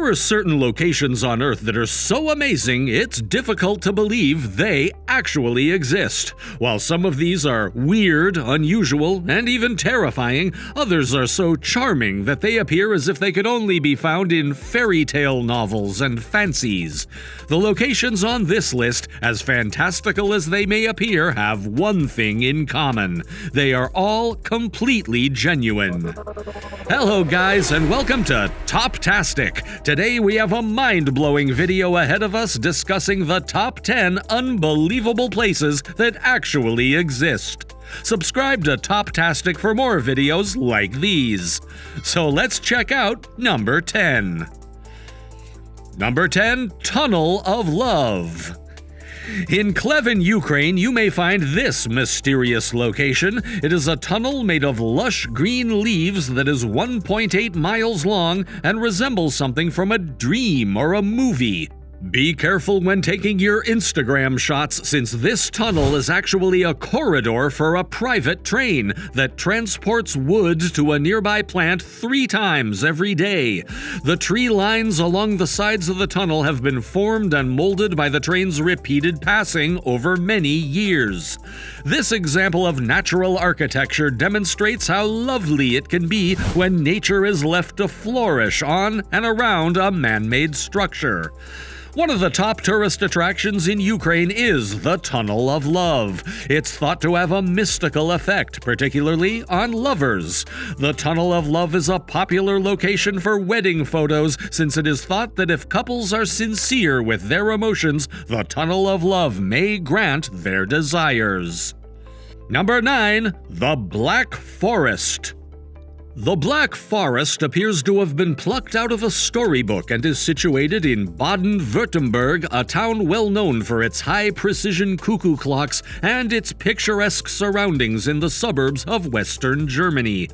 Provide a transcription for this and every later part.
There are certain locations on Earth that are so amazing it's difficult to believe they actually exist. While some of these are weird, unusual, and even terrifying, others are so charming that they appear as if they could only be found in fairy tale novels and fancies. The locations on this list, as fantastical as they may appear, have one thing in common. They are all completely genuine. Hello guys, and welcome to TopTastic. Today we have a mind-blowing video ahead of us discussing the top 10 unbelievable places that actually exist. Subscribe to TopTastic for more videos like these. So let's check out number 10. Number 10, Tunnel of Love. In Klevin, Ukraine, you may find this mysterious location. It is a tunnel made of lush green leaves that is 1.8 miles long and resembles something from a dream or a movie. Be careful when taking your Instagram shots, since this tunnel is actually a corridor for a private train that transports wood to a nearby plant 3 times every day. The tree lines along the sides of the tunnel have been formed and molded by the train's repeated passing over many years. This example of natural architecture demonstrates how lovely it can be when nature is left to flourish on and around a man-made structure. One of the top tourist attractions in Ukraine is the Tunnel of Love. It's thought to have a mystical effect, particularly on lovers. The Tunnel of Love is a popular location for wedding photos, since it is thought that if couples are sincere with their emotions, the Tunnel of Love may grant their desires. Number 9, the Black Forest. The Black Forest appears to have been plucked out of a storybook and is situated in Baden-Württemberg, a town well known for its high-precision cuckoo clocks and its picturesque surroundings in the suburbs of Western Germany.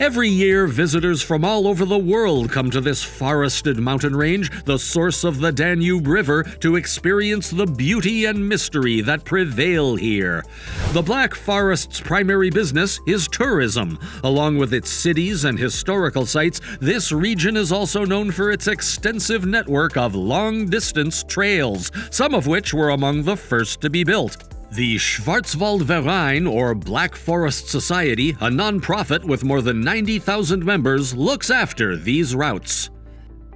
Every year, visitors from all over the world come to this forested mountain range, the source of the Danube River, to experience the beauty and mystery that prevail here. The Black Forest's primary business is tourism. Along with its cities and historical sites, this region is also known for its extensive network of long-distance trails, some of which were among the first to be built. The Schwarzwaldverein, or Black Forest Society, a non-profit with more than 90,000 members, looks after these routes.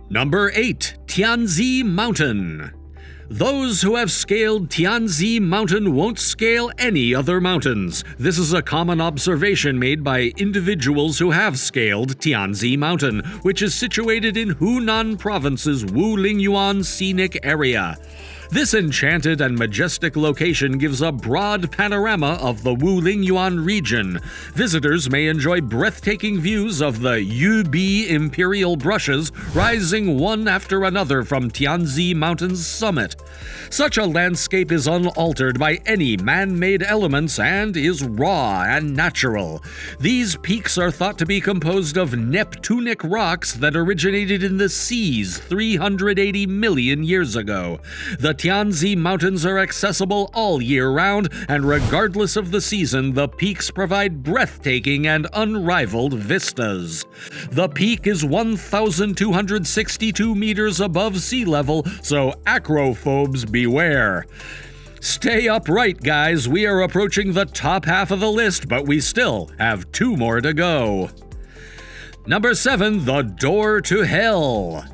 Number 8, Tianzi Mountain. Those who have scaled Tianzi Mountain won't scale any other mountains. This is a common observation made by individuals who have scaled Tianzi Mountain, which is situated in Hunan Province's Wulingyuan scenic area. This enchanted and majestic location gives a broad panorama of the Wulingyuan region. Visitors may enjoy breathtaking views of the Yubi imperial brushes rising one after another from Tianzi Mountain's summit. Such a landscape is unaltered by any man-made elements and is raw and natural. These peaks are thought to be composed of Neptunic rocks that originated in the seas 380 million years ago. The Tianzi Mountains are accessible all year round, and regardless of the season, the peaks provide breathtaking and unrivaled vistas. The peak is 1,262 meters above sea level, so acrophobes beware. Stay upright, guys. We are approaching the top half of the list, but we still have 2 more to go. Number 7, the Door to Hell.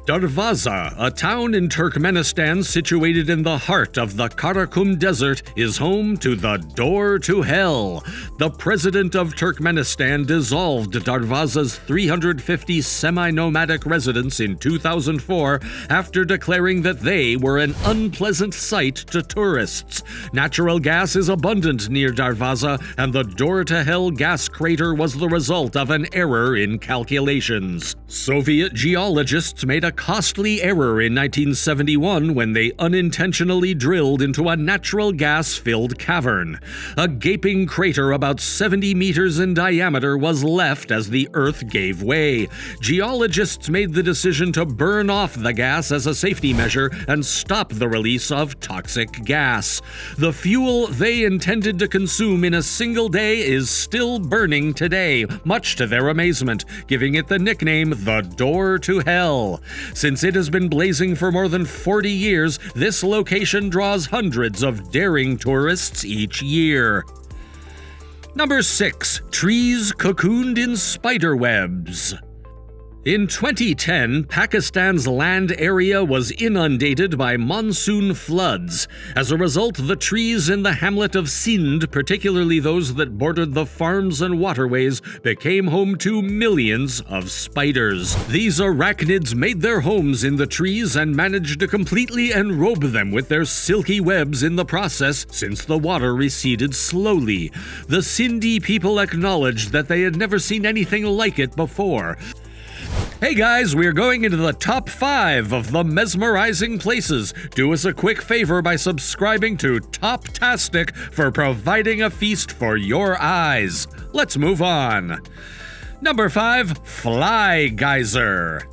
Darvaza, a town in Turkmenistan situated in the heart of the Karakum Desert, is home to the Door to Hell. The president of Turkmenistan dissolved Darvaza's 350 semi-nomadic residents in 2004 after declaring that they were an unpleasant sight to tourists. Natural gas is abundant near Darvaza, and the Door to Hell gas crater was the result of an error in calculations. Soviet geologists made a costly error in 1971 when they unintentionally drilled into a natural gas-filled cavern. A gaping crater about 70 meters in diameter was left as the Earth gave way. Geologists made the decision to burn off the gas as a safety measure and stop the release of toxic gas. The fuel they intended to consume in a single day is still burning today, much to their amazement, giving it the nickname the door to hell. Since it has been blazing for more than 40 years, this location draws hundreds of daring tourists each year. Number 6. Trees cocooned in spider webs. In 2010, Pakistan's land area was inundated by monsoon floods. As a result, the trees in the hamlet of Sindh, particularly those that bordered the farms and waterways, became home to millions of spiders. These arachnids made their homes in the trees and managed to completely enrobe them with their silky webs in the process, since the water receded slowly. The Sindhi people acknowledged that they had never seen anything like it before. Hey guys, we're going into the top 5 of the mesmerizing places. Do us a quick favor by subscribing to TopTastic for providing a feast for your eyes. Let's move on. Number 5. Fly Geyser.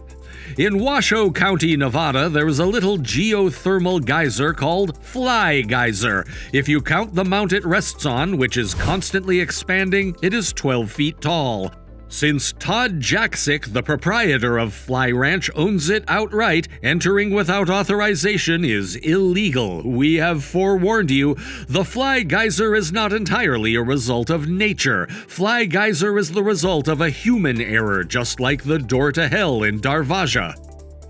In Washoe County, Nevada, there is a little geothermal geyser called Fly Geyser. If you count the mount it rests on, which is constantly expanding, it is 12 feet tall. Since Todd Jaksic, the proprietor of Fly Ranch, owns it outright, entering without authorization is illegal. We have forewarned you. The Fly Geyser is not entirely a result of nature. Fly Geyser is the result of a human error, just like the door to hell in Darvaza.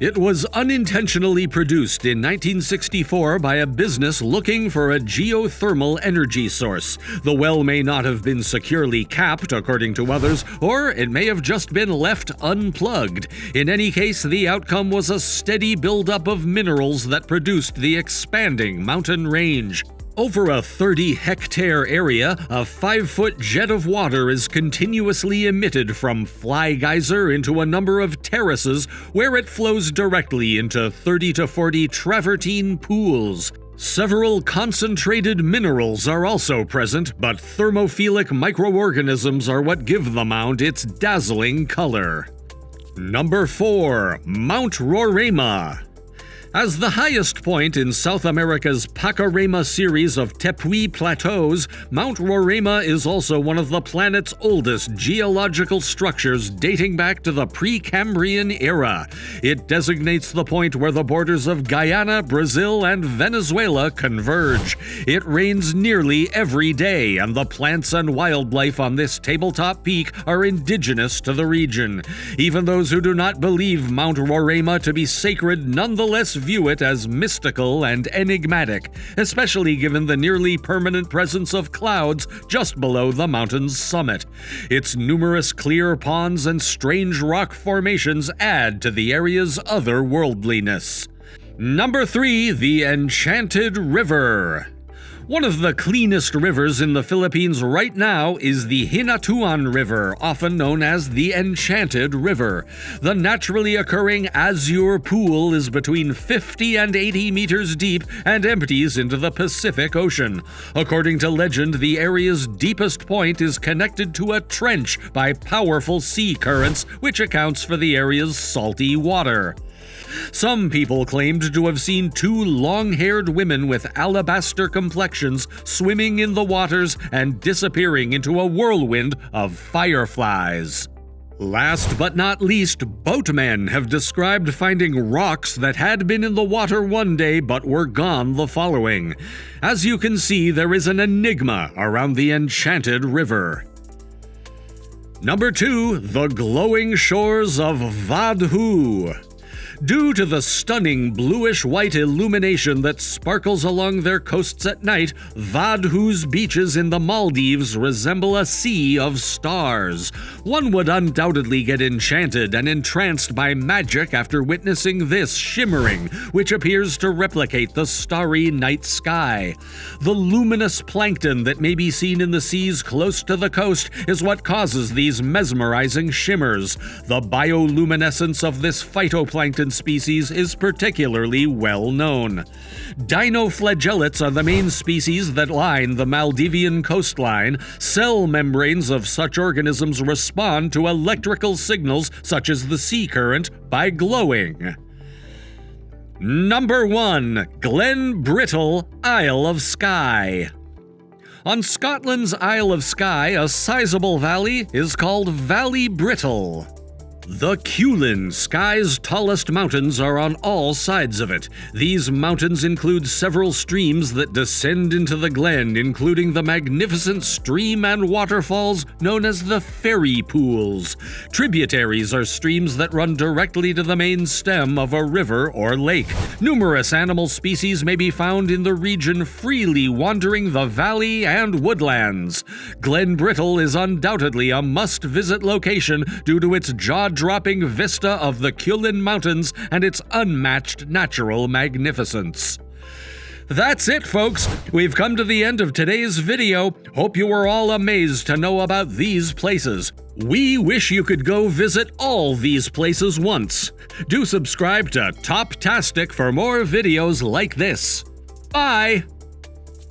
It was unintentionally produced in 1964 by a business looking for a geothermal energy source. The well may not have been securely capped, according to others, or it may have just been left unplugged. In any case, the outcome was a steady buildup of minerals that produced the expanding mountain range. Over a 30-hectare area, a 5-foot jet of water is continuously emitted from Fly Geyser into a number of terraces where it flows directly into 30 to 40 travertine pools. Several concentrated minerals are also present, but thermophilic microorganisms are what give the mound its dazzling color. Number 4. Mount Roraima. As the highest point in South America's Pacaraima series of Tepuy Plateaus, Mount Roraima is also one of the planet's oldest geological structures dating back to the Precambrian era. It designates the point where the borders of Guyana, Brazil, and Venezuela converge. It rains nearly every day, and the plants and wildlife on this tabletop peak are indigenous to the region. Even those who do not believe Mount Roraima to be sacred nonetheless view it as mystical and enigmatic, especially given the nearly permanent presence of clouds just below the mountain's summit. Its numerous clear ponds and strange rock formations add to the area's otherworldliness. Number 3. The Enchanted River. One of the cleanest rivers in the Philippines right now is the Hinatuan River, often known as the Enchanted River. The naturally occurring azure pool is between 50 and 80 meters deep and empties into the Pacific Ocean. According to legend, the area's deepest point is connected to a trench by powerful sea currents, which accounts for the area's salty water. Some people claimed to have seen 2 long-haired women with alabaster complexions swimming in the waters and disappearing into a whirlwind of fireflies. Last but not least, boatmen have described finding rocks that had been in the water one day but were gone the following. As you can see, there is an enigma around the Enchanted River. Number 2. The glowing shores of Vadhu. Due to the stunning bluish-white illumination that sparkles along their coasts at night, Vadhu's beaches in the Maldives resemble a sea of stars. One would undoubtedly get enchanted and entranced by magic after witnessing this shimmering, which appears to replicate the starry night sky. The luminous plankton that may be seen in the seas close to the coast is what causes these mesmerizing shimmers. The bioluminescence of this phytoplankton species is particularly well known. Dinoflagellates are the main species that line the Maldivian coastline. Cell membranes of such organisms respond to electrical signals such as the sea current by glowing. Number 1. Glen Brittle, Isle of Skye. On Scotland's Isle of Skye, a sizable valley is called Valley Brittle. The Kulin, Sky's tallest mountains, are on all sides of it. These mountains include several streams that descend into the glen, including the magnificent stream and waterfalls known as the fairy pools. Tributaries are streams that run directly to the main stem of a river or lake. Numerous animal species may be found in the region, freely wandering the valley and woodlands. Glen Brittle is undoubtedly a must-visit location due to its jaw-dropping vista of the Kulin Mountains and its unmatched natural magnificence. That's it, folks. We've come to the end of today's video. Hope you were all amazed to know about these places. We wish you could go visit all these places once. Do subscribe to TopTastic for more videos like this. Bye!